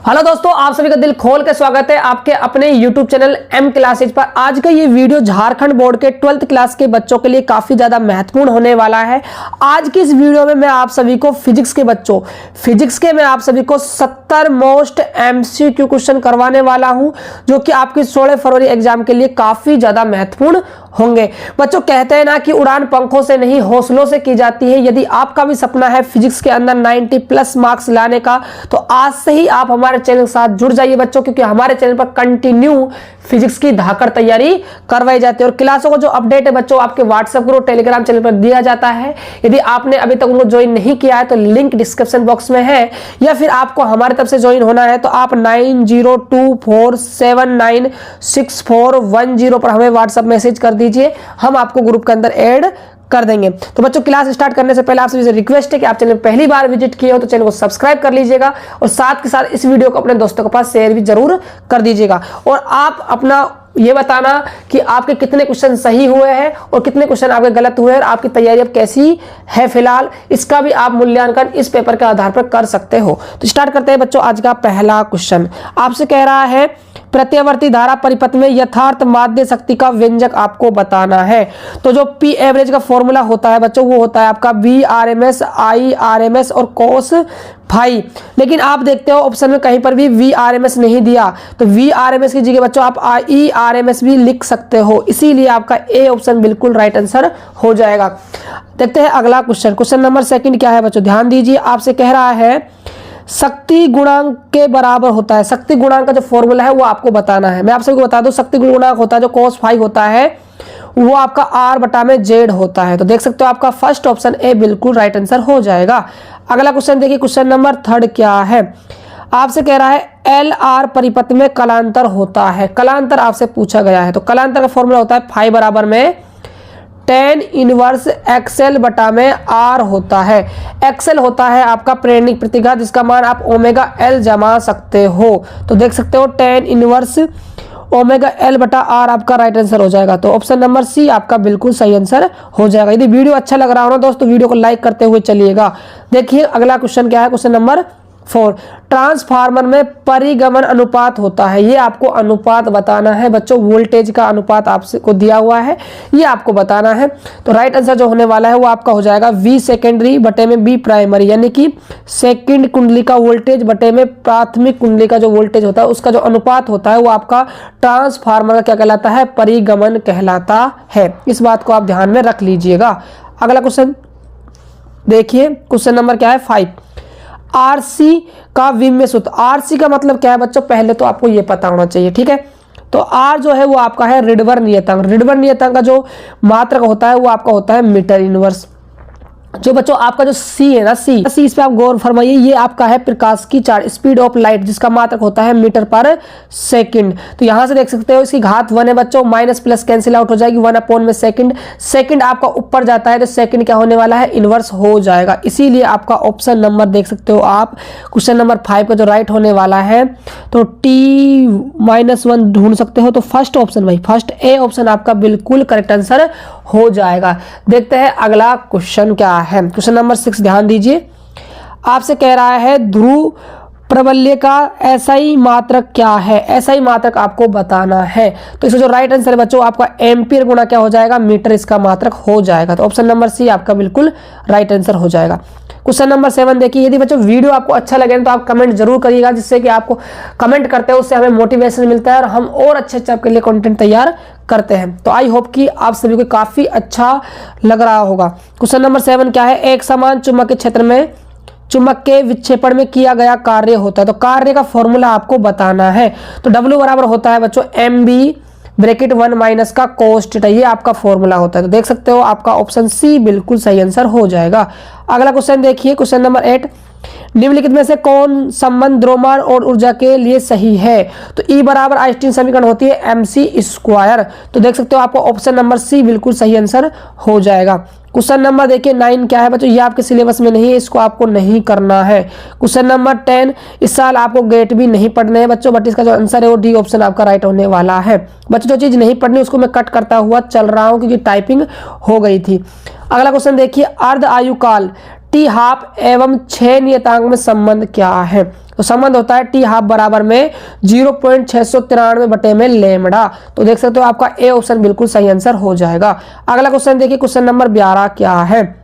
Hello दोस्तों, आप सभी का दिल खोल के स्वागत है आपके अपने YouTube चैनल एम क्लासेज पर। आज का ये वीडियो झारखंड बोर्ड के 12th क्लास के बच्चों के लिए काफी ज्यादा महत्वपूर्ण होने वाला है। आज की इस वीडियो में मैं आप सभी को फिजिक्स के मैं आप सभी को 70 मोस्ट MCQ क्वेश्चन करवाने वाला हूं, जो कि आपकी 16 फरवरी एग्जाम के लिए काफी ज्यादा महत्वपूर्ण होंगे। बच्चों, कहते हैं ना कि उड़ान पंखों से नहीं हौसलों से की जाती है। यदि आपका भी सपना है फिजिक्स के अंदर 90+ मार्क्स लाने का, तो आज से ही आप हमारे चैनल के साथ जुड़ जाइए बच्चों, क्योंकि हमारे चैनल पर कंटिन्यू फिजिक्स की धाकड़ तैयारी करवाई जाती है। और क्लासों को जो अपडेट है बच्चों आपके व्हाट्सएप ग्रुप टेलीग्राम चैनल पर दिया जाता है। यदि आपने अभी तक उनको ज्वाइन नहीं किया है तो लिंक डिस्क्रिप्शन बॉक्स में है, या फिर आपको हमारी तरफ से ज्वाइन होना है तो आप 9024796410 पर हमें व्हाट्सएप मैसेज कर दीजिए, हम आपको ग्रुप के अंदर ऐड कर देंगे। तो बच्चों, क्लास स्टार्ट करने से पहले आप सभी से रिक्वेस्ट है कि आप चैनल पहली बार विजिट किए हो तो चैनल को सब्सक्राइब कर लीजिएगा, और साथ के साथ इस वीडियो को अपने दोस्तों के पास शेयर भी जरूर कर दीजिएगा। और आप अपना ये बताना कि आपके कितने क्वेश्चन सही हुए हैं और कितने क्वेश्चन आपके गलत हुए हैं, और आपकी तैयारी अब कैसी है फिलहाल, इसका भी आप मूल्यांकन इस पेपर के आधार पर कर सकते हो। तो स्टार्ट करते हैं बच्चों। आज का पहला क्वेश्चन आपसे कह रहा है, प्रत्यावर्ती धारा परिपथ में यथार्थ माध्य शक्ति का व्यंजक आपको बताना है। तो जो P एवरेज का फॉर्मूला होता है बच्चों, वो होता है आपका VRMS, IRMS और cos फाई। लेकिन आप देखते हो ऑप्शन में कहीं पर भी VRMS नहीं दिया, तो VRMS की जगह बच्चों आप IRMS भी लिख सकते हो, इसीलिए आपका A ऑप्शन बिल्कुल राइट आंसर हो जाएगा। देखते हैं अगला क्वेश्चन। क्वेश्चन नंबर 2 क्या है बच्चों, ध्यान दीजिए। आपसे कह रहा है शक्ति गुणांक के बराबर होता है। शक्ति गुणांक का जो फॉर्मूला है वो आपको बताना है। मैं आप सभी को बता दूं, शक्ति गुणांक होता है जो cos फाई होता है, वो आपका R/Z होता है। तो देख सकते हो आपका फर्स्ट ऑप्शन ए बिल्कुल राइट आंसर हो जाएगा। अगला क्वेश्चन देखिए, क्वेश्चन नंबर 3 क्या है। आपसे कह रहा है LR परिपथ में कलांतर होता है। कलांतर आपसे पूछा गया है, तो कलांतर का फॉर्मूला होता है फाई बराबर में tan इनवर्स XL बटा में R होता है। XL होता है आपका प्रेरणिक प्रतिघात, जिसका मान आप ओमेगा L जमा सकते हो। तो देख सकते हो tan इनवर्स ओमेगा L बटा R आपका राइट आंसर हो जाएगा। तो ऑप्शन नंबर सी आपका बिल्कुल सही आंसर हो जाएगा। यदि वीडियो अच्छा लग रहा हो ना दोस्तों, वीडियो को लाइक करते हुए चलिएगा। देखिए अगला क्वेश्चन क्या है, क्वेश्चन नंबर 4। ट्रांसफार्मर में परिगमन अनुपात होता है। ये आपको अनुपात बताना है बच्चों, वोल्टेज का अनुपात आपको दिया हुआ है, ये आपको बताना है। तो राइट आंसर जो होने वाला है वो आपका हो जाएगा V सेकेंडरी बटे में B प्राइमरी, यानी कि सेकंड कुंडली का वोल्टेज बटे में प्राथमिक कुंडली का जो वोल्टेज होता है उसका जो अनुपात होता है वो आपका ट्रांसफार्मर का क्या कहलाता है, परिगमन कहलाता है। इस बात को आप ध्यान में रख लीजिएगा। अगला क्वेश्चन देखिए, क्वेश्चन नंबर क्या है 5। RC का विम्य सूत्र। RC का मतलब क्या है बच्चों, पहले तो आपको ये पता होना चाहिए, ठीक है। तो R जो है वो आपका है रिडवर नियतांक। रिडवर नियतांक का जो मात्रक होता है वो आपका होता है मीटर इनवर्स। जो बच्चों आपका जो C है ना, C इस पे आप गौर फरमाइए, ये आपका है प्रकाश की चाल, स्पीड ऑफ लाइट, जिसका मात्रक होता है मीटर पर सेकंड। तो यहां से देख सकते हो इसकी घात 1 है बच्चों, माइनस प्लस कैंसिल आउट हो जाएगी, 1 में सेकंड। सेकंड आपका ऊपर जाता है तो सेकंड क्या होने वाला है, इनवर्स हो जाएगा। इसीलिए आपका ऑप्शन नंबर देख सकते हो आप, क्वेश्चन नंबर 5 का जो राइट होने वाला है तो T-1 ढूंढ सकते हो। तो फर्स्ट ऑप्शन भाई, फर्स्ट ए ऑप्शन आपका बिल्कुल करेक्ट आंसर हो जाएगा। देखते हैं अगला क्वेश्चन क्या है, क्वेश्चन नंबर 6 ध्यान दीजिए। आपसे कह रहा है ध्रुव प्रबल्य का SI मात्रक क्या है। SI मात्रक आपको बताना है। तो इसका जो राइट आंसर है बच्चों आपका एम्पियर गुना क्या हो जाएगा, मीटर, इसका मात्रक हो जाएगा। तो ऑप्शन नंबर सी आपका बिल्कुल राइट आंसर हो जाएगा। क्वेश्चन नंबर 7 देखिए। यदि बच्चों वीडियो आपको अच्छा लगे तो आप कमेंट जरूर करिएगा, जिससे कि आपको कमेंट करते हैं उससे हमें मोटिवेशन मिलता है और हम और अच्छे आपके लिए कंटेंट तैयार करते हैं। तो आई होप कि आप सभी को काफी अच्छा लग रहा होगा। क्वेश्चन नंबर 7 क्या है, एक समान चुंबकीय क्षेत्र में चुंबक के विक्षेपण में किया गया कार्य होता है। तो कार्य का फॉर्मूला आपको बताना है। तो W बराबर होता है बच्चों MB ब्रैकेट 1 माइनस का cos थीटा, ये आपका फॉर्मूला होता है। तो देख सकते हो आपका ऑप्शन सी बिल्कुल सही आंसर हो जाएगा। अगला क्वेश्चन देखिए, क्वेश्चन नंबर 8। निम्नलिखित में से कौन संबंध द्रव्यमान और ऊर्जा के लिए सही है। तो E बराबर आइंस्टीन समीकरण होती है mc²। तो देख सकते हो आपको ऑप्शन नंबर सी बिल्कुल सही आंसर हो जाएगा। क्वेश्चन नंबर देखिए 9 क्या है बच्चों, ये आपके सिलेबस में नहीं है, इसको आपको नहीं करना है। क्वेश्चन नंबर 10, इस साल आपको गेट भी नहीं पढ़ने हैं बच्चों, बट इसका जो आंसर है वो डी ऑप्शन आपका राइट होने वाला है। बच्चों जो चीज नहीं पढ़नी उसको मैं कट करता हुआ चल रहा हूँ क्योंकि टाइपिंग हो गई थी। अगला क्वेश्चन देखिए, अर्ध आयु काल टी हाफ एवं 6 नियतांक में संबंध क्या है? तो संबंध होता है टी हाफ बराबर में 0.693 बटे में लेमड़ा। तो देख सकते हो आपका ए ऑप्शन बिल्कुल सही आंसर हो जाएगा। अगला क्वेश्चन देखिए, क्वेश्चन नंबर 12 क्या है?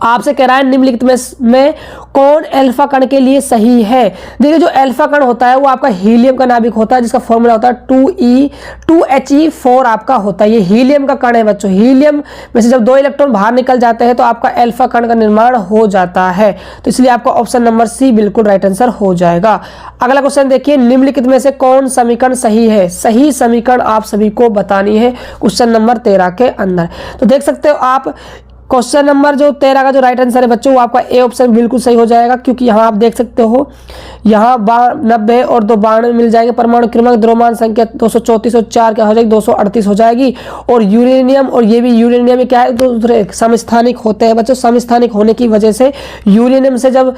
आपसे कह रहा है निम्नलिखित में कौन अल्फा कण के लिए सही है? देखिए जो अल्फा कण होता है वो आपका हीलियम का नाभिक होता है, जिसका फॉर्मूला होता है 2He4 आपका होता है। ये हीलियम का कण है बच्चों। हीलियम में से जब 2 इलेक्ट्रॉन बाहर निकल जाते हैं तो आपका अल्फा कण का निर्माण हो जाता है। तो इसलिए आपका ऑप्शन नंबर सी बिल्कुल राइट आंसर हो जाएगा। अगला क्वेश्चन देखिए, निम्नलिखित में से कौन समीकरण सही है? सही समीकरण आप सभी को बतानी है क्वेश्चन नंबर 13 के अंदर। तो देख सकते हो आप क्वेश्चन नंबर जो 13 का जो राइट आंसर है बच्चों वो आपका ए ऑप्शन बिल्कुल सही हो जाएगा, क्योंकि यहाँ आप देख सकते हो यहाँ 90 और 2 92 मिल जाएंगे। परमाणु क्रमांक द्रव्यमान संख्या 234 और 4 क्या हो जाएगी 238 हो जाएगी। और यूरेनियम, और ये भी यूरेनियम में क्या है दूसरे समस्थानिक होते हैं बच्चों। समस्थानिक होने की वजह से यूरेनियम से जब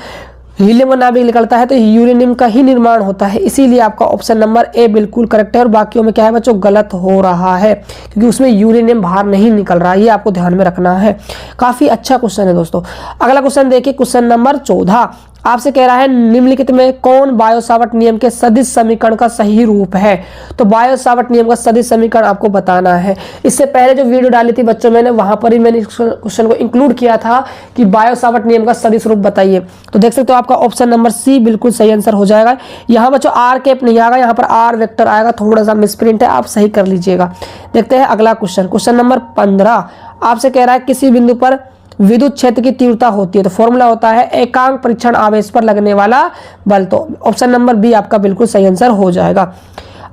हीलियम का नाभिक निकलता है तो यूरेनियम का ही निर्माण होता है। इसीलिए आपका ऑप्शन नंबर ए बिल्कुल करेक्ट है और बाकियों में क्या है बच्चों गलत हो रहा है, क्योंकि उसमें यूरेनियम बाहर नहीं निकल रहा है। ये आपको ध्यान में रखना है। काफी अच्छा क्वेश्चन है दोस्तों। अगला क्वेश्चन देखिए, क्वेश्चन नंबर 14 आपसे कह रहा है निम्नलिखित में कौन बायो-सावर्ट नियम के सदिश समीकरण का सही रूप है? तो बायो-सावर्ट नियम का सदिश समीकरण आपको बताना है। इससे पहले जो वीडियो डाली थी बच्चों मैंने, वहां पर ही मैंने क्वेश्चन को इंक्लूड किया था कि बायो-सावर्ट नियम का सदिश रूप बताइए। तो देख सकते हो आपका ऑप्शन नंबर सी बिल्कुल सही आंसर हो जाएगा। यहाँ बच्चों आर कैप नहीं आएगा, यहाँ पर आर वेक्टर आएगा, थोड़ा सा मिसप्रिंट है, आप सही कर लीजिएगा। देखते हैं अगला क्वेश्चन, क्वेश्चन नंबर 15 आपसे कह रहा है किसी बिंदु पर विद्युत क्षेत्र की तीव्रता होती है। तो फॉर्मूला होता है एकांक परीक्षण आवेश पर लगने वाला बल। तो ऑप्शन नंबर बी आपका बिल्कुल सही आंसर हो जाएगा।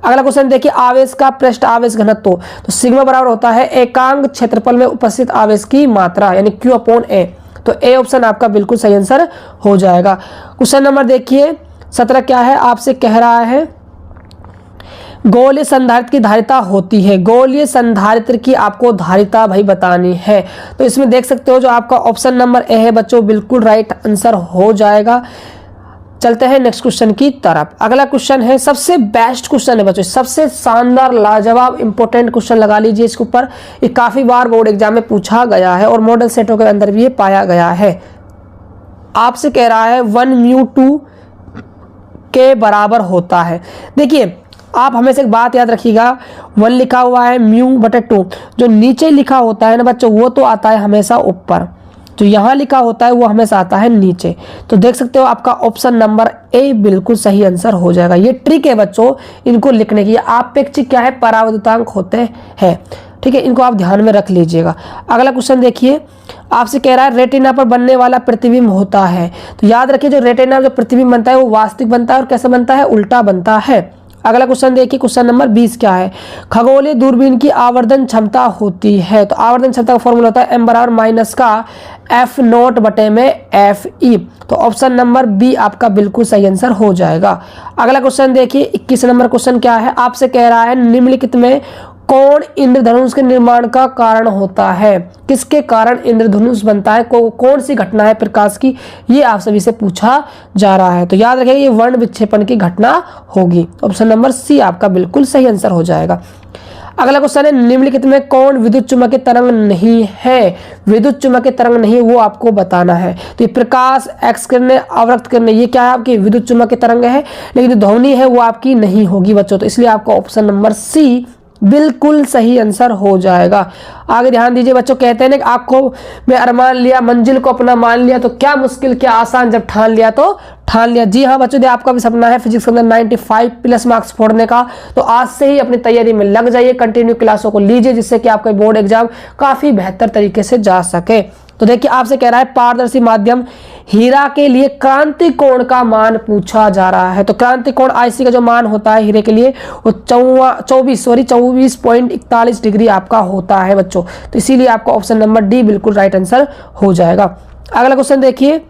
अगला क्वेश्चन देखिए, आवेश का पृष्ठ आवेश घनत्व। तो सिग्मा बराबर होता है एकांक क्षेत्रफल में उपस्थित आवेश की मात्रा, यानी Q/A। तो ए ऑप्शन आपका बिल्कुल सही आंसर हो जाएगा। क्वेश्चन नंबर देखिए 17 क्या है? आपसे कह रहा है गोलीय संधारित्र की धारिता होती है। गोलीय संधारित्र की आपको धारिता भाई बतानी है। तो इसमें देख सकते हो जो आपका ऑप्शन नंबर ए है बच्चों बिल्कुल राइट आंसर हो जाएगा। चलते हैं नेक्स्ट क्वेश्चन की तरफ। अगला क्वेश्चन है सबसे बेस्ट क्वेश्चन है बच्चों, सबसे शानदार लाजवाब इंपॉर्टेंट क्वेश्चन लगा लीजिए इसके ऊपर। ये काफी बार बोर्ड एग्जाम में पूछा गया है और मॉडल सेटों के अंदर भी ये पाया गया है। आपसे कह रहा है 1μ2 के बराबर होता है। देखिए आप हमेशा एक बात याद रखिएगा, 1 लिखा हुआ है μ/2, जो नीचे लिखा होता है ना बच्चों वो तो आता है हमेशा ऊपर, जो यहाँ लिखा होता है वो हमेशा आता है नीचे। तो देख सकते हो आपका ऑप्शन नंबर ए बिल्कुल सही आंसर हो जाएगा। ये ट्रिक है बच्चों इनको लिखने की। आपेक्षिक क्या है? परावर्तनांक होते हैं, ठीक है, इनको आप ध्यान में रख लीजिएगा। अगला क्वेश्चन देखिए, आपसे कह रहा है रेटिना पर बनने वाला प्रतिबिंब होता है। तो याद रखिए जो रेटिना जो प्रतिबिंब बनता है वो वास्तविक बनता है और कैसे बनता है? उल्टा बनता है। अगला क्वेश्चन देखिए, क्वेश्चन नंबर 20 क्या है? खगोलीय दूरबीन की आवर्धन क्षमता होती है। तो आवर्धन क्षमता का फॉर्मूला होता है m बराबर माइनस का F0 बटे में Fe। तो ऑप्शन नंबर बी आपका बिल्कुल सही आंसर हो जाएगा। अगला क्वेश्चन देखिए 21 नंबर क्वेश्चन क्या है? आपसे कह रहा है निम्नलिखित में कौन इंद्रधनुष के निर्माण का कारण होता है? किसके कारण इंद्रधनुष बनता है? कौन सी घटना है प्रकाश की? ये आप सभी से पूछा जा रहा है। तो याद रखिए ये वर्ण विक्षेपण की घटना होगी। ऑप्शन नंबर सी आपका बिल्कुल सही आंसर हो जाएगा। अगला क्वेश्चन है निम्नलिखित में कौन विद्युत चुम्बकीय तरंग नहीं है? विद्युत चुम्बकीय तरंग नहीं है वो आपको बताना है। तो ये प्रकाश, एक्स किरणें, अवरक्त किरणें, ये क्या है आपकी विद्युत चुम्बकीय तरंग है, लेकिन जो ध्वनि है वो आपकी नहीं होगी बच्चों। तो इसलिए आपका ऑप्शन नंबर सी बिल्कुल सही आंसर हो जाएगा। आगे ध्यान दीजिए बच्चों, कहते हैं ना आंखों में अरमान लिया, मंजिल को अपना मान लिया, तो क्या मुश्किल क्या आसान, जब ठान लिया तो ठान लिया। जी हाँ बच्चों, आपका भी सपना है फिजिक्स के अंदर 95 प्लस मार्क्स फोड़ने का, तो आज से ही अपनी तैयारी में लग जाइए, कंटिन्यू क्लासों को लीजिए, जिससे कि आपका बोर्ड एग्जाम काफी बेहतर तरीके से जा सके। तो देखिए आपसे कह रहा है पारदर्शी माध्यम हीरा के लिए क्रांति कोण का मान पूछा जा रहा है। तो क्रांति कोण आईसी का जो मान होता है हीरे के लिए वो 24.41 डिग्री आपका होता है बच्चों। तो इसीलिए आपका ऑप्शन नंबर डी बिल्कुल राइट आंसर हो जाएगा। अगला क्वेश्चन देखिए,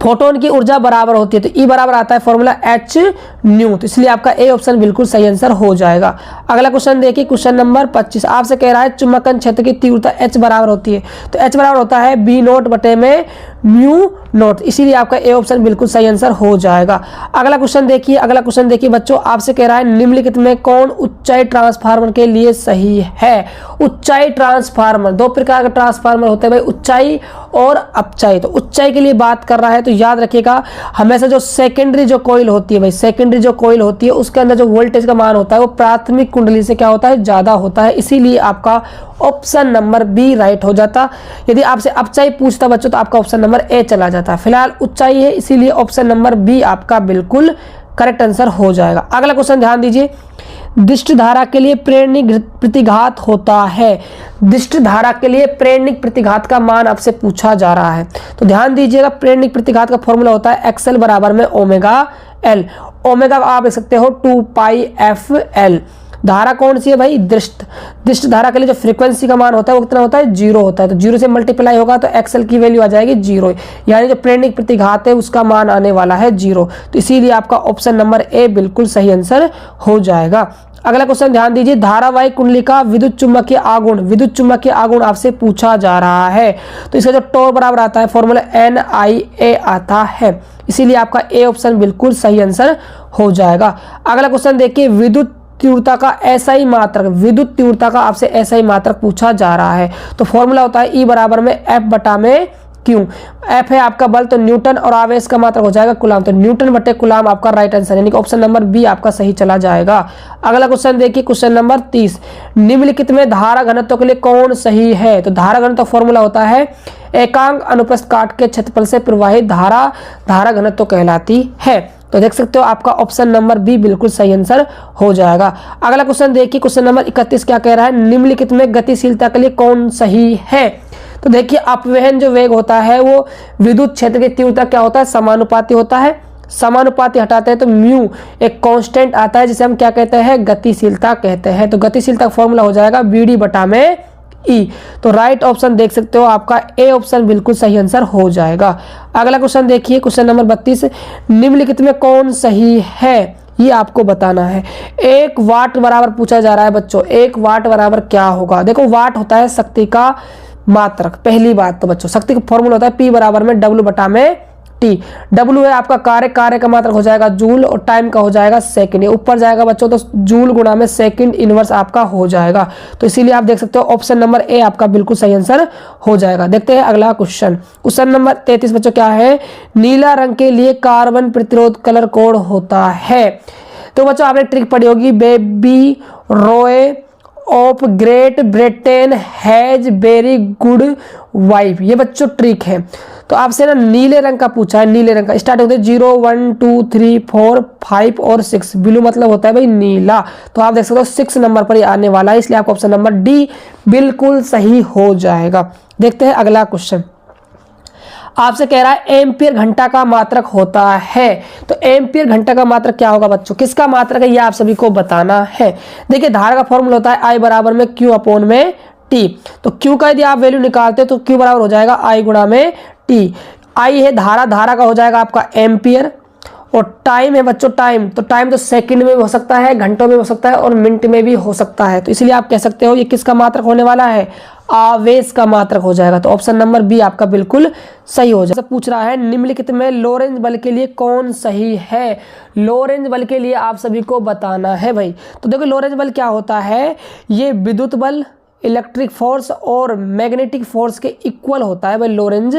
फोटोन की ऊर्जा बराबर होती है। तो ई बराबर आता है फॉर्मूला H/ν। तो इसलिए आपका ए ऑप्शन बिल्कुल सही आंसर हो जाएगा। अगला क्वेश्चन देखिए, क्वेश्चन नंबर 25 आपसे कह रहा है चुंबकन क्षेत्र की तीव्रता H बराबर होती है। तो H बराबर होता है B0 बटे में म्यू नॉट, इसीलिए आपका ए ऑप्शन बिल्कुल सही आंसर हो जाएगा। अगला क्वेश्चन देखिए बच्चों, आपसे कह रहा है निम्नलिखित में कौन ऊंचाई ट्रांसफार्मर के लिए सही है। ऊंचाई ट्रांसफार्मर, दो प्रकार का ट्रांसफार्मर होते हैं भाई, ऊंचाई और अपचाई। तो ऊंचाई के लिए बात कर रहा है तो याद रखिएगा हमेशा जो सेकेंडरी जो कॉइल होती है भाई, सेकेंडरी जो कॉइल होती है उसके अंदर जो वोल्टेज का मान होता है वो प्राथमिक कुंडली से क्या होता है, ज्यादा होता है, इसीलिए आपका ऑप्शन नंबर बी राइट हो जाता। यदि आपसे अपचाई पूछता बच्चों तो आपका ऑप्शन नंबर ए चला जाता। फिलहाल ऊंचाई है इसीलिए ऑप्शन नंबर बी आपका बिल्कुल करेक्ट आंसर हो जाएगा। अगला क्वेश्चन ध्यान दीजिए, दिष्ट धारा के लिए प्रेरणिक प्रतिघात होता है। दिष्ट धारा के लिए प्रेरणिक प्रतिघात का मान आपसे पूछा जा रहा है, तो ध्यान दीजिएगा प्रेरणिक प्रतिघात का फॉर्मूला होता है एक्सएल बराबर में ओमेगा एल। ओमेगा आप लिख सकते हो 2πfl। धारा कौन सी है भाई, दिष्ट धारा के लिए जो फ्रीक्वेंसी का मान होता है वो कितना होता है, 0 होता है, तो 0 से मल्टीप्लाई होगा तो एक्सएल की वैल्यू आ जाएगी 0, यानी जो प्रेरणिक प्रतिघात है उसका मान आने वाला है 0, तो इसीलिए आपका ऑप्शन नंबर ए बिल्कुल सही आंसर हो जाएगा। अगला क्वेश्चन ध्यान दीजिए, धारावाहिक कुंडली का विद्युत चुम्बकीय आघूर्ण आपसे पूछा जा रहा है, तो इसका जो टॉर बराबर आता है फॉर्मूला NIA आता है, इसीलिए आपका ए ऑप्शन बिल्कुल सही आंसर हो जाएगा। अगला क्वेश्चन देखिए, विद्युत तीव्रता का SI मात्रक, विद्युत तीव्रता का आपसे SI मात्रक पूछा जा रहा है, तो फॉर्मूला होता है E बराबर में F बटा में Q। F है आपका बल तो न्यूटन और आवेश का मात्रक हो जाएगा कूलाम, तो न्यूटन बटे कूलाम आपका राइट आंसर, यानी कि ऑप्शन नंबर बी आपका सही चला जाएगा। अगला क्वेश्चन देखिए, क्वेश्चन नंबर 30, निम्नलिखित में धारा घनत्व के लिए कौन सही है। तो धारा घनत्व फॉर्मूला होता है एकांक अनुप्रस्थ काट के क्षेत्रफल से प्रवाहित धारा घनत्व कहलाती है, तो देख सकते हो आपका ऑप्शन नंबर बी बिल्कुल सही आंसर हो जाएगा। अगला क्वेश्चन देखिए, क्वेश्चन नंबर 31 क्या कह रहा है, निम्नलिखित में गतिशीलता के लिए कौन सही है। तो देखिए अपवहन जो वेग होता है वो विद्युत क्षेत्र की तीव्रता क्या होता है, समानुपाती होता है। समानुपाती हटाते हैं तो म्यू एक कांस्टेंट आता है जिसे हम क्या कहते हैं, गतिशीलता कहते हैं, तो गतिशीलता का फॉर्मूला हो जाएगा BD बटा में ई, तो राइट ऑप्शन देख सकते हो आपका ए ऑप्शन बिल्कुल सही आंसर हो जाएगा। अगला क्वेश्चन देखिए, क्वेश्चन नंबर 32, निम्नलिखित में कौन सही है ये आपको बताना है। 1 वाट बराबर पूछा जा रहा है बच्चों, 1 वाट बराबर क्या होगा। देखो वाट होता है शक्ति का मात्रक, पहली बात तो बच्चों शक्ति का फॉर्मूला होता है P बराबर में W बटा में T। W है आपका कार्य का मात्रक हो जाएगा जूल और टाइम का हो जाएगा सेकंड, ये ऊपर जाएगा बच्चों तो जूल गुणा में सेकंड इनवर्स आपका हो जाएगा, तो इसीलिए आप देख सकते हो ऑप्शन नंबर ए आपका बिल्कुल सही आंसर हो जाएगा। देखते हैं अगला क्वेश्चन, क्वेश्चन नंबर 33 बच्चों क्या है, नीला रंग के लिए कार्बन प्रतिरोध कलर कोड होता है। तो बच्चों आपने ट्रिक पढ़ी होगी, baby Roy of great Britain has very good wife, ये बच्चों ट्रिक है। तो आपसे ना नीले रंग का पूछा है, नीले रंग का स्टार्ट होते हैं 0 1 2 3 4 5 और 6, ब्लू मतलब होता है भाई नीला, तो आप देख सकते हो 6 नंबर पर ये आने वाला है, इसलिए आपका ऑप्शन नंबर डी बिल्कुल सही हो जाएगा। देखते हैं अगला क्वेश्चन, आपसे कह रहा है एम्पियर घंटा का मात्रक होता है। तो एम्पियर घंटा का मात्रक क्या होगा बच्चों, किसका मात्रक है ये आप सभी को बताना है। देखिए धारा का फॉर्मूला होता है I बराबर में Q अपॉन में T, तो Q का यदि आप वैल्यू निकालते हो तो Q बराबर हो जाएगा I गुणा में T। I है धारा का हो जाएगा आपका एम्पियर, और टाइम है बच्चों टाइम, तो टाइम तो सेकंड में भी हो सकता है, घंटों में हो सकता है और मिनट में भी हो सकता है, तो इसलिए आप कह सकते हो ये किसका मात्रक होने वाला है, आवेश का मात्रक हो जाएगा, तो ऑप्शन नंबर बी आपका बिल्कुल सही हो जाएगा। पूछ रहा है निम्नलिखित में लोरेंज बल के लिए कौन सही है। लोरेंज बल के लिए आप सभी को बताना है भाई। तो देखो लोरेंज बल क्या होता है, ये विद्युत बल, इलेक्ट्रिक फोर्स और मैग्नेटिक फोर्स के इक्वल होता है भाई लोरेंज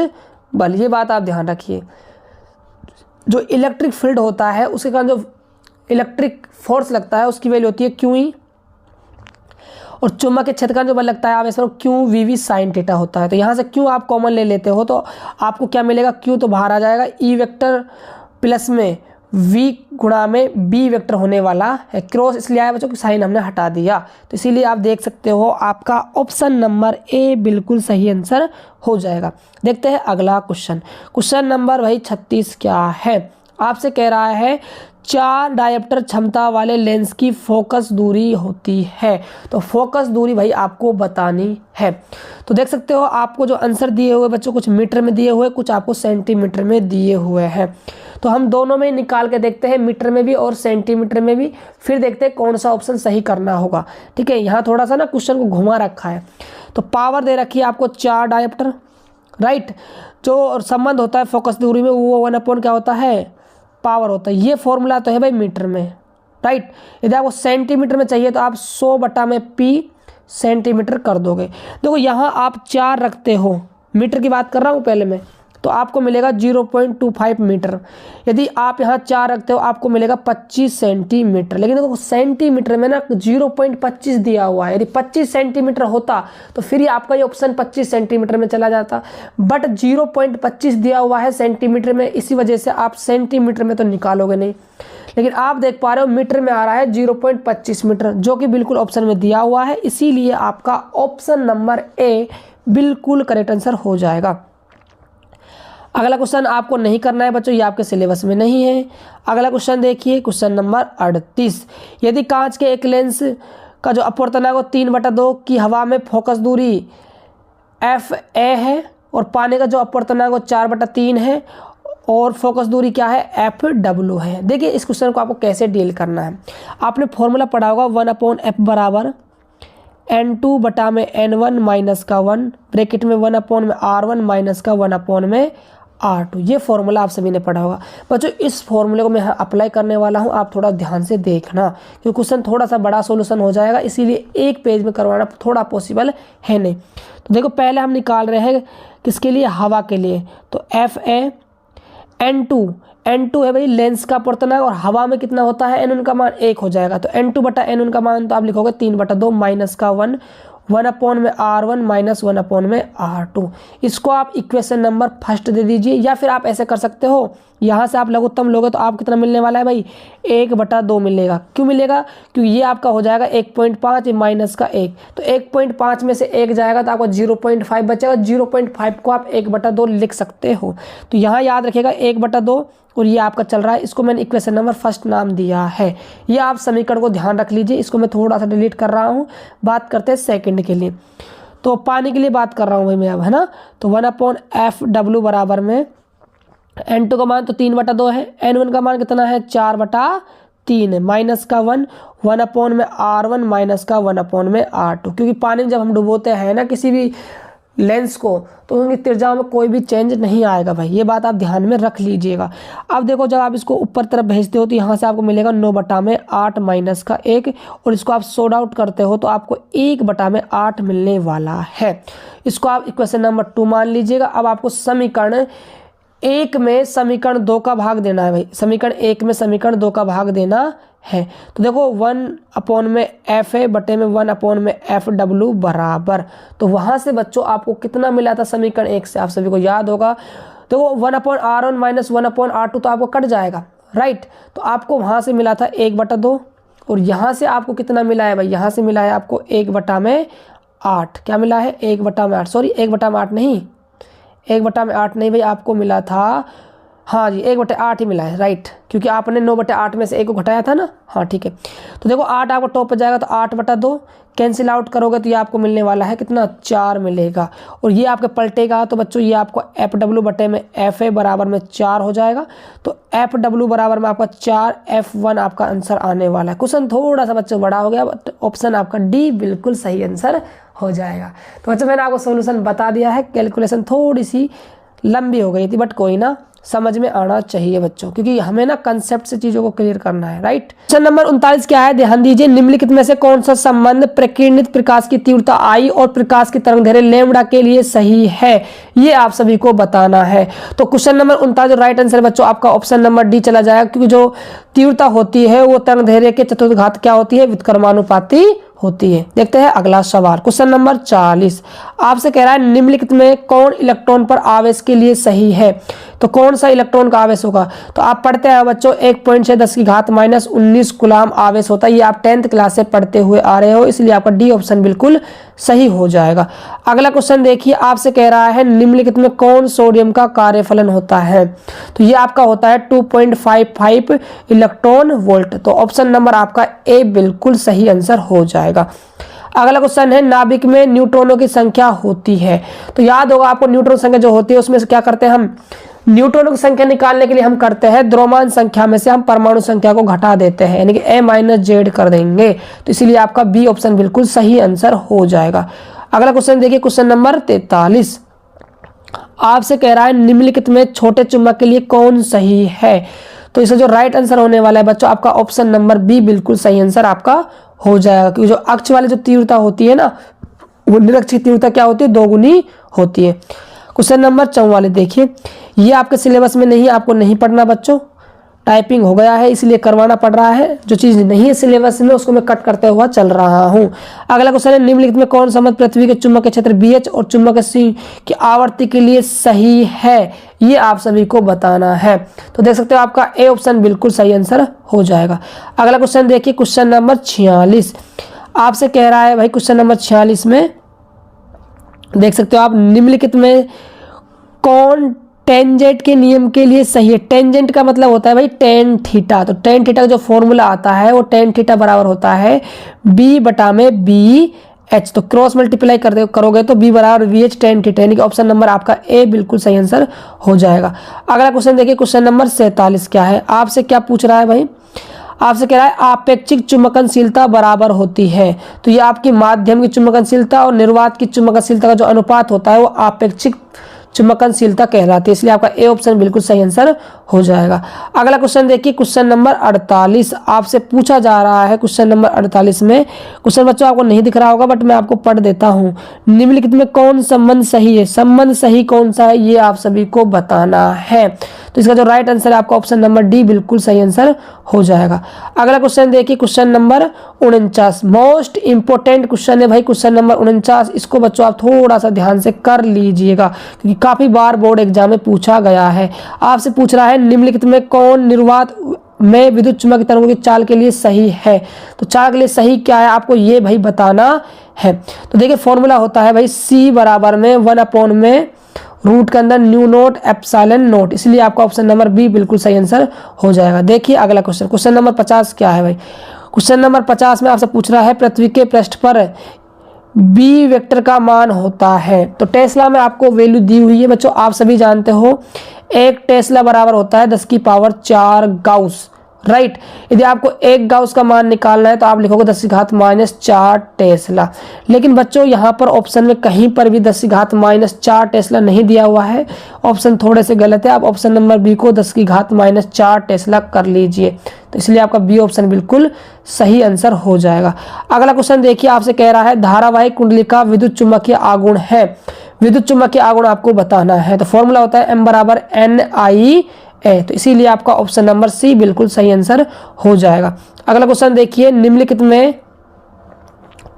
बल, ये बात आप ध्यान रखिए। जो इलेक्ट्रिक फील्ड होता है उसके कारण जो इलेक्ट्रिक फोर्स लगता है उसकी वैल्यू होती है QE, और चुंबकीय क्षेत्र का जो बल लगता है आप इसमें QVV sin थीटा होता है। तो यहाँ से Q आप कॉमन ले लेते हो तो आपको क्या मिलेगा, Q तो बाहर आ जाएगा, E वेक्टर प्लस में V गुणा में B वेक्टर होने वाला है, क्रॉस इसलिए आया बच्चों कि साइन हमने हटा दिया, तो इसीलिए आप देख सकते हो आपका ऑप्शन नंबर ए बिल्कुल सही आंसर हो जाएगा। देखते हैं अगला क्वेश्चन, क्वेश्चन नंबर भाई 36 क्या है, आपसे कह रहा है 4 डायोप्टर क्षमता वाले लेंस की फोकस दूरी होती है। तो फोकस दूरी भाई आपको बतानी है। तो देख सकते हो आपको जो आंसर दिए हुए बच्चों कुछ मीटर में दिए हुए, कुछ आपको सेंटीमीटर में दिए हुए हैं, तो हम दोनों में निकाल के देखते हैं, मीटर में भी और सेंटीमीटर में भी, फिर देखते हैं कौन सा ऑप्शन सही करना होगा। ठीक है, यहाँ थोड़ा सा ना क्वेश्चन को घुमा रखा है। तो पावर दे रखी है आपको 4 डायोप्टर, राइट। जो संबंध होता है फोकस दूरी में वो 1 क्या होता है, पावर होता है। ये फॉर्मूला तो है भाई मीटर में, राइट। यदि आपको सेंटीमीटर में चाहिए तो आप 100/P सेंटीमीटर कर दोगे। देखो यहाँ आप 4 रखते हो, मीटर की बात कर रहा हूँ पहले मैं, तो आपको मिलेगा 0.25 मीटर। यदि आप यहाँ 4 रखते हो आपको मिलेगा 25 सेंटीमीटर। लेकिन देखो सेंटीमीटर में ना 0.25 दिया हुआ है। यदि 25 सेंटीमीटर होता तो फिर ही आपका ये ऑप्शन 25 सेंटीमीटर में चला जाता, बट 0.25 दिया हुआ है सेंटीमीटर में, इसी वजह से आप सेंटीमीटर में तो निकालोगे नहीं। लेकिन आप देख पा रहे हो मीटर में आ रहा है 0.25 मीटर, जो कि बिल्कुल ऑप्शन में दिया हुआ है, इसीलिए आपका ऑप्शन नंबर ए बिल्कुल करेक्ट आंसर हो जाएगा। अगला क्वेश्चन आपको नहीं करना है बच्चों, ये आपके सिलेबस में नहीं है। अगला क्वेश्चन देखिए, क्वेश्चन नंबर 38। यदि कांच के एक लेंस का जो अपवर्तनांक 3/2 की हवा में फोकस दूरी FA है और पानी का जो अपवर्तनांक 4/3 है और फोकस दूरी क्या है, FW है। देखिए इस क्वेश्चन को आपको कैसे डील करना है। आपने फॉर्मूला पढ़ा होगा 1/F बराबर N2/N1 माइनस का 1 ब्रैकेट में 1/R1 माइनस का 1/R2। ये फॉर्मूला आप सभी ने पढ़ा होगा बच्चों। इस फॉर्मूले को मैं अप्लाई करने वाला हूँ, आप थोड़ा ध्यान से देखना क्योंकि क्वेश्चन थोड़ा सा बड़ा सॉल्यूशन हो जाएगा, इसीलिए एक पेज में करवाना थोड़ा पॉसिबल है नहीं। तो देखो पहले हम निकाल रहे हैं किसके लिए, हवा के लिए, तो FA N2 है भाई लेंस का अपवर्तनांक, और हवा में कितना होता है N1 का मान 1 हो जाएगा, तो N2/N1 का मान तो आप लिखोगे 3/2 माइनस का 1 1/R1 माइनस 1/R2। इसको आप इक्वेशन नंबर फर्स्ट दे दीजिए, या फिर आप ऐसे कर सकते हो, यहाँ से आप लघुत्तम लोगे तो आप कितना मिलने वाला है भाई, 1/2 मिलेगा। क्यों मिलेगा, क्योंकि ये आपका हो जाएगा 1.5 माइनस का 1, तो 1.5 में से 1 जाएगा तो आपको 0.5 बचेगा। 0.5 को आप 1/2 लिख सकते हो। तो यहाँ याद रखिएगा 1/2, और ये आपका चल रहा है, इसको मैंने इक्वेशन नंबर फर्स्ट नाम दिया है। ये आप समीकरण को ध्यान रख लीजिए। इसको मैं थोड़ा सा डिलीट कर रहा हूँ, बात करते हैं सेकंड के लिए। तो पानी के लिए बात कर रहा हूँ भाई मैं अब, है ना। तो 1/FW बराबर में N2 का मान तो 3/2 है, N1 का मान कितना है 4/3 है, माइनस का 1/R1 माइनस का 1/R2। क्योंकि पानी में जब हम डुबोते हैं ना किसी भी लेंस को, तो उनकी त्रिज्या में कोई भी चेंज नहीं आएगा भाई, ये बात आप ध्यान में रख लीजिएगा। अब देखो जब आप इसको ऊपर तरफ भेजते हो तो यहाँ से आपको मिलेगा 9/8 माइनस का 1, और इसको आप सॉर्ट आउट करते हो तो आपको 1/8 मिलने वाला है। इसको आप इक्वेशन नंबर 2 मान लीजिएगा। अब आपको समीकरण 1 में समीकरण 2 का भाग देना है भाई, समीकरण 1 में समीकरण 2 का भाग देना है। तो देखो 1/FA बटे में 1/FW बराबर, तो वहाँ से बच्चों आपको कितना मिला था समीकरण 1 से, आप सभी को याद होगा। देखो 1/R1 माइनस 1/R2 तो आपको कट जाएगा, राइट। तो आपको वहाँ से मिला था 1/2, और यहाँ से आपको कितना मिला है भाई, यहाँ से मिला है आपको 1/8। क्या मिला है 1/8, सॉरी 1/8 नहीं, 1/8 नहीं भाई, आपको मिला था, हाँ जी 1/8 ही मिला है, राइट, क्योंकि आपने 9/8 में से 1 को घटाया था ना। हाँ ठीक है। तो देखो 8 आपको टॉप पर जाएगा तो 8/2 कैंसिल आउट करोगे तो ये आपको मिलने वाला है कितना, 4 मिलेगा। और ये आपके पलटेगा तो बच्चों ये आपको FW बटे में FA बराबर में 4 हो जाएगा। तो FW बराबर में आपका 4, F1 आपका आंसर आने वाला है। क्वेश्चन थोड़ा सा बच्चों बड़ा हो गया, बट ऑप्शन आपका डी बिल्कुल सही आंसर हो जाएगा। तो बच्चों मैंने आपको सोल्यूशन बता दिया है, कैलकुलेशन थोड़ी सी लंबी हो गई थी, बट कोई ना, समझ में आना चाहिए बच्चों, क्योंकि हमें ना कंसेप्ट से चीजों को क्लियर करना है, राइट। क्वेश्चन नंबर 39 क्या है, ध्यान दीजिए। निम्नलिखित में से कौन सा संबंध प्रकीर्णित प्रकाश की तीव्रता I और प्रकाश की तरंगदैर्घ्य लैम्ब्डा के लिए सही है, ये आप सभी को बताना है। तो क्वेश्चन नंबर 39 राइट आंसर बच्चों आपका ऑप्शन नंबर डी चला जाएगा, क्योंकि जो तीव्रता होती है वो तरंगदैर्घ्य के चतुर्थघात क्या होती है, व्युत्क्रमानुपाती होती है। देखते हैं अगला सवाल, क्वेश्चन नंबर 40 आपसे कह रहा है निम्नलिखित में कौन इलेक्ट्रॉन पर आवेश के लिए सही है। तो कौन सा इलेक्ट्रॉन का आवेश होगा, तो आप पढ़ते हैं बच्चों 1.6 कूलाम आवेश होता है। ये आप 10th क्लास से पढ़ते हुए आ रहे हो, इसलिए आपका डी ऑप्शन बिल्कुल सही हो जाएगा। अगला क्वेश्चन देखिए, आपसे कह रहा है निम्नलिखित में कौन सोडियम का कार्यफलन होता है। तो ये आपका होता है 2.55 इलेक्ट्रॉन वोल्ट। तो ऑप्शन नंबर आपका ए बिल्कुल सही आंसर हो जाएगा। अगला क्वेश्चन है नाभिक में न्यूट्रॉनों की संख्या होती है। तो याद होगा आपको न्यूट्रॉन संख्या जो होती है उसमें से क्या करते हैं हम, न्यूट्रॉनों की संख्या निकालने के लिए हम करते हैं द्रव्यमान संख्या में से हम परमाणु संख्या को घटा देते हैं, यानी कि A-Z कर देंगे। तो इसीलिए आपका बी ऑप्शन बिल्कुल सही आंसर हो जाएगा। अगला क्वेश्चन देखिए, क्वेश्चन नंबर 43 आपसे कह रहा है निम्नलिखित में छोटे चुंबक के लिए कौन सही है। तो इसका जो राइट आंसर होने वाला है बच्चों आपका ऑप्शन नंबर बी बिल्कुल सही आंसर आपका हो जाएगा, क्योंकि जो अक्ष वाली जो तीव्रता होती है ना, वो निरक्षीय तीव्रता क्या होती है, दोगुनी होती है। क्वेश्चन नंबर 44 देखिए, ये आपके सिलेबस में नहीं, आपको नहीं पढ़ना बच्चों, टाइपिंग हो गया है इसलिए करवाना पड़ रहा है। जो चीज़ नहीं है सिलेबस में उसको मैं कट करते हुआ चल रहा हूँ। अगला क्वेश्चन है, निम्नलिखित में कौन सा मत पृथ्वी के चुंबकीय क्षेत्र BH और चुंबकीय C की आवर्ती के लिए सही है, ये आप सभी को बताना है। तो देख सकते हो आपका ए ऑप्शन बिल्कुल सही आंसर हो जाएगा। अगला क्वेश्चन देखिए, क्वेश्चन नंबर 46 आपसे कह रहा है भाई, क्वेश्चन नंबर 46 में देख सकते हो आप, निम्नलिखित में कौन टेंजेंट के नियम के लिए सही है। टेंजेंट का मतलब होता है भाई टेन थीटा। तो टेन थीटा का जो फॉर्मूला आता है वो टेन थीटा बराबर होता है B/BH। तो क्रॉस मल्टीप्लाई करोगे तो B बराबर VH टेन थीटा, यानी कि ऑप्शन नंबर आपका ए बिल्कुल सही आंसर हो जाएगा। अगला क्वेश्चन देखिए, क्वेश्चन नंबर 47 क्या है, आपसे क्या पूछ रहा है भाई, आपसे कह रहा है आपेक्षिक चुंबकनशीलता बराबर होती है। तो ये आपकी माध्यम की चुंबकनशीलता और निर्वात की चुंबकनशीलता का जो अनुपात होता है वो आपेक्षिक चुंबकनशीलता कहलाती है, इसलिए आपका ए ऑप्शन बिल्कुल सही आंसर हो जाएगा। अगला क्वेश्चन देखिए, क्वेश्चन नंबर 48 आपसे पूछा जा रहा है। क्वेश्चन नंबर 48 में क्वेश्चन बच्चों आपको नहीं दिख रहा होगा बट मैं आपको पढ़ देता हूं। निम्नलिखित में कौन संबंध सही है, संबंध सही कौन सा है ये आप सभी को बताना है। तो इसका जो राइट आंसर है आपका ऑप्शन नंबर डी बिल्कुल सही आंसर हो जाएगा। अगला क्वेश्चन देखिए, question number 49 most important question है भाई, क्वेश्चन नंबर 49। इसको बच्चों आप थोड़ा सा ध्यान से कर लीजिएगा क्योंकि काफी बार बोर्ड एग्जाम में पूछा गया है। आपसे पूछ रहा है निम्नलिखित में कौन निर्वात में विद्युत चुंबकीय तरंगों की चाल के लिए सही है। तो चाल के लिए सही क्या है आपको ये भाई बताना है। तो देखिए फॉर्मूला होता है भाई C बराबर में 1 में रूट के अंदर न्यू नोट एप्सिलॉन नोट, इसलिए आपका ऑप्शन नंबर बी बिल्कुल सही आंसर हो जाएगा। देखिए अगला क्वेश्चन, क्वेश्चन नंबर 50 क्या है भाई। क्वेश्चन नंबर 50 में आपसे पूछ रहा है पृथ्वी के पृष्ठ पर बी वेक्टर का मान होता है। तो टेस्ला में आपको वैल्यू दी हुई है बच्चों, आप सभी जानते हो एक टेस्ला बराबर होता है 10⁴ गाउस, राइट। यदि आपको एक गाउस का मान निकालना है तो आप लिखोगे 10⁻⁴ टेस्ला। लेकिन बच्चों यहाँ पर ऑप्शन में कहीं पर भी 10⁻⁴ टेस्ला नहीं दिया हुआ है, ऑप्शन थोड़े से गलत है। आप ऑप्शन नंबर बी को 10⁻⁴ टेस्ला कर लीजिए, तो इसलिए आपका बी ऑप्शन बिल्कुल सही आंसर हो जाएगा। अगला क्वेश्चन देखिए, आपसे कह रहा है धारावाहिक कुंडली का विद्युत चुम्बकीय आघूर्ण है, विद्युत चुम्बकीय आघूर्ण आपको बताना है। तो फॉर्मूला होता है M = NIA, तो इसीलिए आपका ऑप्शन नंबर सी बिल्कुल सही आंसर हो जाएगा। अगला क्वेश्चन देखिए, निम्नलिखित में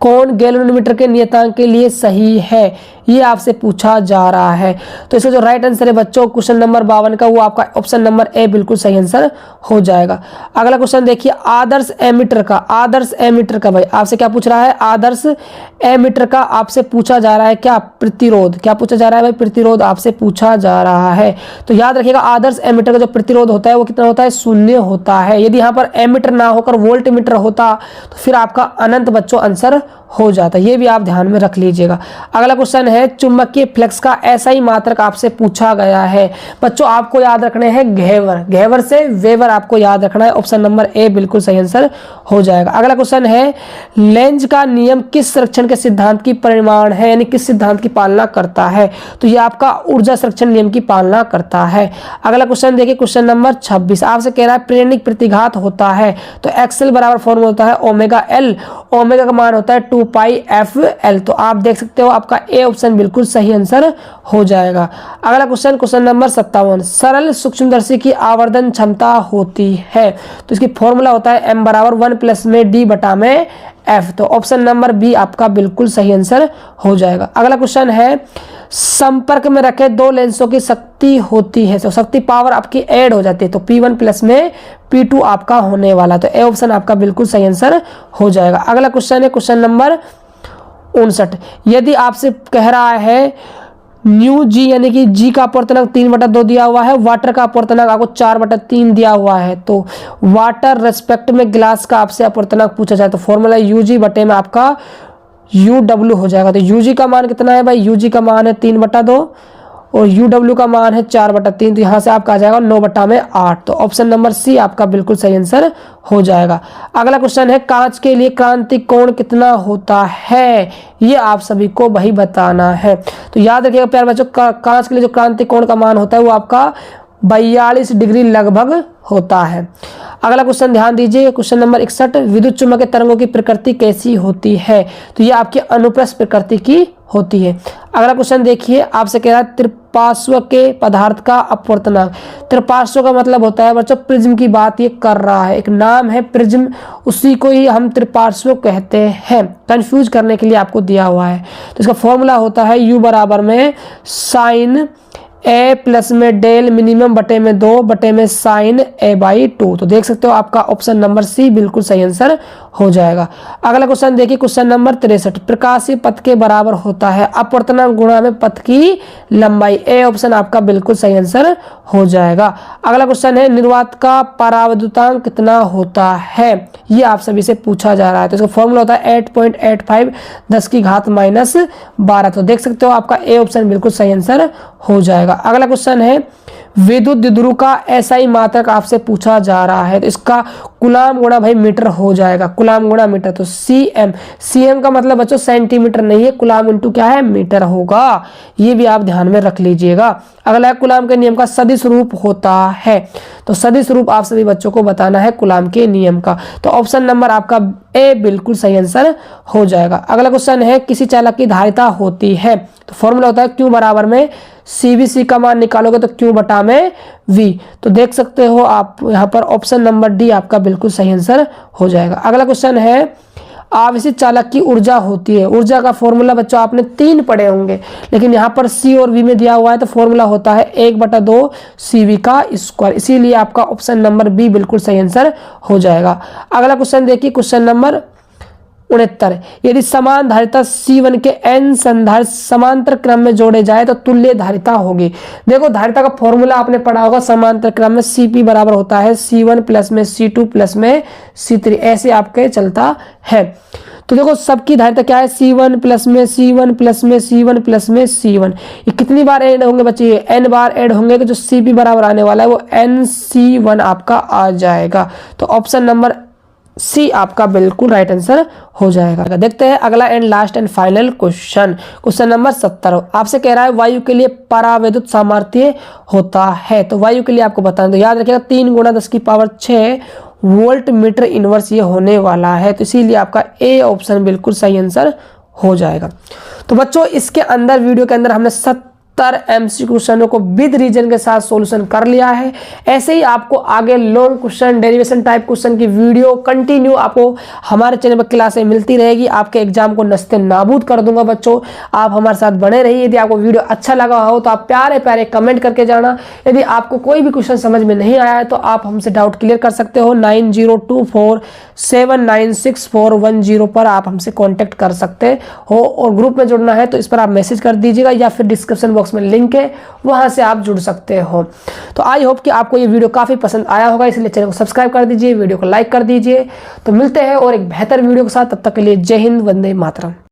कौन गैल्वेनोमीटर के नियतांक के लिए सही है, ये आपसे पूछा जा रहा है। तो इसका जो राइट आंसर है बच्चों क्वेश्चन नंबर 52 का, वो आपका ऑप्शन नंबर ए बिल्कुल सही आंसर हो जाएगा। अगला क्वेश्चन देखिए, आदर्श एमीटर का, आदर्श एमीटर का भाई आपसे क्या पूछ रहा है, आदर्श एमीटर का आपसे पूछा जा रहा है क्या, प्रतिरोध। क्या पूछा जा रहा है भाई, प्रतिरोध आपसे पूछा जा रहा है। तो याद रखिएगा आदर्श एमीटर का जो प्रतिरोध होता है वो कितना होता है, 0 होता है। यदि यहाँ पर एमीटर ना होकर वोल्ट मीटर होता तो फिर आपका अनंत बच्चों आंसर हो जाता, ये भी आप ध्यान में रख लीजिएगा। अगला क्वेश्चन है, चुंबकीय फ्लक्स का SI मात्रक आपसे पूछा गया है। बच्चों आपको याद रखने हैं घेवर, घेवर से वेबर आपको याद रखना है, ऑप्शन नंबर ए बिल्कुल सही आंसर हो जाएगा। अगला क्वेश्चन है, लेंज का नियम किस संरक्षण के सिद्धांत की परिमाण है, यानी किस सिद्धांत की पालना करता है। तो ये आपका ऊर्जा संरक्षण नियम की पालना करता है। अगला क्वेश्चन देखिए, क्वेश्चन नंबर 26 आपसे कह रहा है प्रेरणिक प्रतिघात होता है। तो एक्सेल बराबर फॉर्मूला होता है ω/L, ओमेगा का मान होता है 2πfL। तो आप देख सकते हो आपका ए ऑप्शन बिल्कुल सही आंसर हो जाएगा। अगला क्वेश्चन, क्वेश्चन नंबर 57 सरल सूक्ष्मदर्शी की आवर्धन क्षमता होती है। तो इसकी फॉर्मूला होता है M = 1 D/F। तो ऑप्शन नंबर बी आपका बिल्कुल सही आंसर हो जाएगा। अगला क्वेश्चन है, संपर्क में रखे दो लेंसों की शक्ति होती है, तो शक्ति पावर आपकी ऐड हो जाती है, तो P1 में P2 आपका होने वाला, तो ए ऑप्शन आपका बिल्कुल सही आंसर हो जाएगा। अगला क्वेश्चन है क्वेश्चन नंबर 59, यदि आपसे कह रहा है न्यू जी यानी कि जी का अपवर्तनांक 3/2 दिया हुआ है, वाटर का अपवर्तनांक आपको 4/3 दिया हुआ है, तो वाटर रेस्पेक्ट में ग्लास का आपसे अपवर्तनांक पूछा जाए तो फॉर्मूला UG बटे में आपका UW हो जाएगा। तो UG का मान कितना है भाई, UG का मान है 3/2 और UW का मान है 4/3, तो यहाँ से आपका आ जाएगा 9/8। तो ऑप्शन नंबर सी आपका बिल्कुल सही आंसर हो जाएगा। अगला क्वेश्चन है कांच के लिए क्रांति कोण कितना होता है, ये आप सभी को वही बताना है। तो याद रखिएगा प्यारे बच्चों, कांच के लिए जो क्रांति कोण का मान होता है वो आपका 42 डिग्री लगभग होता है। अगला क्वेश्चन ध्यान दीजिए, क्वेश्चन नंबर 61, विद्युत चुम्बकीय तरंगों की प्रकृति कैसी होती है, तो ये आपकी अनुप्रस्थ प्रकृति की होती है। अगला क्वेश्चन देखिए, आपसे कह रहा है त्रिपार्श्व के पदार्थ का अपवर्तनांक। त्रिपार्श्व का मतलब होता है बच्चों प्रिज्म की बात ये कर रहा है, एक नाम है प्रिज्म, उसी को ही हम त्रिपार्श्व कहते हैं। कंफ्यूज करने के लिए आपको दिया हुआ है। तो इसका फॉर्मूला होता है U बराबर में साइन A प्लस में डेल मिनिमम बटे में 2 बटे में साइन A/2। तो देख सकते हो आपका ऑप्शन नंबर सी बिल्कुल सही आंसर हो जाएगा। अगला क्वेश्चन देखिए, क्वेश्चन नंबर 63, प्रकाशीय पथ के बराबर होता है अपवर्तनांक गुणा में पथ की लंबाई। ए ऑप्शन आपका बिल्कुल सही आंसर हो जाएगा। अगला क्वेश्चन है निर्वात का पराविद्युतांक कितना होता है, ये आप सभी से पूछा जा रहा है। तो इसका फॉर्मूला होता है 8.85 10⁻12। तो देख सकते हो आपका ए ऑप्शन बिल्कुल सही आंसर हो जाएगा। अगला क्वेश्चन है विद्युत द्विध्रुव का एसआई मात्रक आपसे पूछा जा रहा है, तो इसका कूलाम गुणा भाई मीटर हो जाएगा, कूलाम गुणा मीटर। तो सीएम, सीएम का मतलब बच्चों सेंटीमीटर नहीं है, कूलाम इंटू क्या है मीटर होगा, ये भी आप ध्यान में रख लीजिएगा। अगला है कूलाम के नियम का सदिश रूप होता है, तो सदिश रूप आप सभी बच्चों को बताना है कूलाम के नियम का। तो ऑप्शन नंबर आपका ए बिल्कुल सही आंसर हो जाएगा। अगला क्वेश्चन है किसी चालक की धारिता होती है, तो फॉर्मूला होता है Q बराबर में CVC का मान निकालोगे तो Q बटा में V। तो देख सकते हो आप यहाँ पर ऑप्शन नंबर डी आपका बिल्कुल सही आंसर हो जाएगा। अगला क्वेश्चन है आवेशित चालक की ऊर्जा होती है। ऊर्जा का फॉर्मूला बच्चों आपने 3 पढ़े होंगे, लेकिन यहाँ पर C और V में दिया हुआ है, तो फॉर्मूला होता है 1/2 CV का स्क्वायर, इसीलिए आपका ऑप्शन नंबर बी बिल्कुल सही आंसर हो जाएगा। अगला क्वेश्चन देखिए, क्वेश्चन नंबर 69, यदि समान धारिता C1 के n संधारित्र समांतर क्रम में जोड़े जाए तो तुल्य धारिता होगी। देखो धारिता का फॉर्मूला आपने पढ़ा होगा, समांतर क्रम में Cp बराबर होता है C1 प्लस में C2 प्लस में C3, ऐसे आपके चलता है। तो देखो सबकी धारिता क्या है, C1 प्लस में C1 प्लस में C1 प्लस में C1। ये कितनी बार ऐड होंगे बच्चे, ये n बार ऐड होंगे, तो जो Cp बराबर आने वाला है वो NC1 आपका आ जाएगा। तो ऑप्शन नंबर सी आपका बिल्कुल राइट आंसर हो जाएगा। देखते हैं अगला and last and final question, question number 70, आपसे कह रहा है वायु के लिए परावैद्युत सामर्थ्य होता है। तो वायु के लिए आपको बताना, तो याद रखिएगा 3 × 10⁶ वोल्ट मीटर इनवर्स ये होने वाला है, तो इसीलिए आपका ए ऑप्शन बिल्कुल सही आंसर हो जाएगा। तो बच्चों इसके अंदर वीडियो के अंदर हमने 70 MCQ क्वेश्चनों को विद रीजन के साथ सॉल्यूशन कर लिया है। ऐसे ही आपको आगे long question, derivation type question की वीडियो कंटिन्यू आपको हमारे चैनल पर क्लासें मिलती रहेगी। आपके एग्जाम को नस्ते नाबूद कर दूंगा बच्चों, आप हमारे साथ बने रहिए। यदि आपको वीडियो अच्छा लगा हो तो आप प्यारे प्यारे कमेंट करके जाना। यदि आपको कोई भी क्वेश्चन समझ में नहीं आया है तो आप हमसे डाउट क्लियर कर सकते हो, 9024796410 पर आप हमसे कॉन्टेक्ट कर सकते हो। और ग्रुप में जुड़ना है तो इस पर आप मैसेज कर दीजिएगा, या फिर डिस्क्रिप्शन बॉक्स में लिंक है, वहां से आप जुड़ सकते हो। तो आई होप कि आपको ये वीडियो काफी पसंद आया होगा, इसलिए चैनल को सब्सक्राइब कर दीजिए, वीडियो को लाइक कर दीजिए। तो मिलते हैं और एक बेहतर वीडियो के साथ, तब तक के लिए जय हिंद, वंदे मातरम।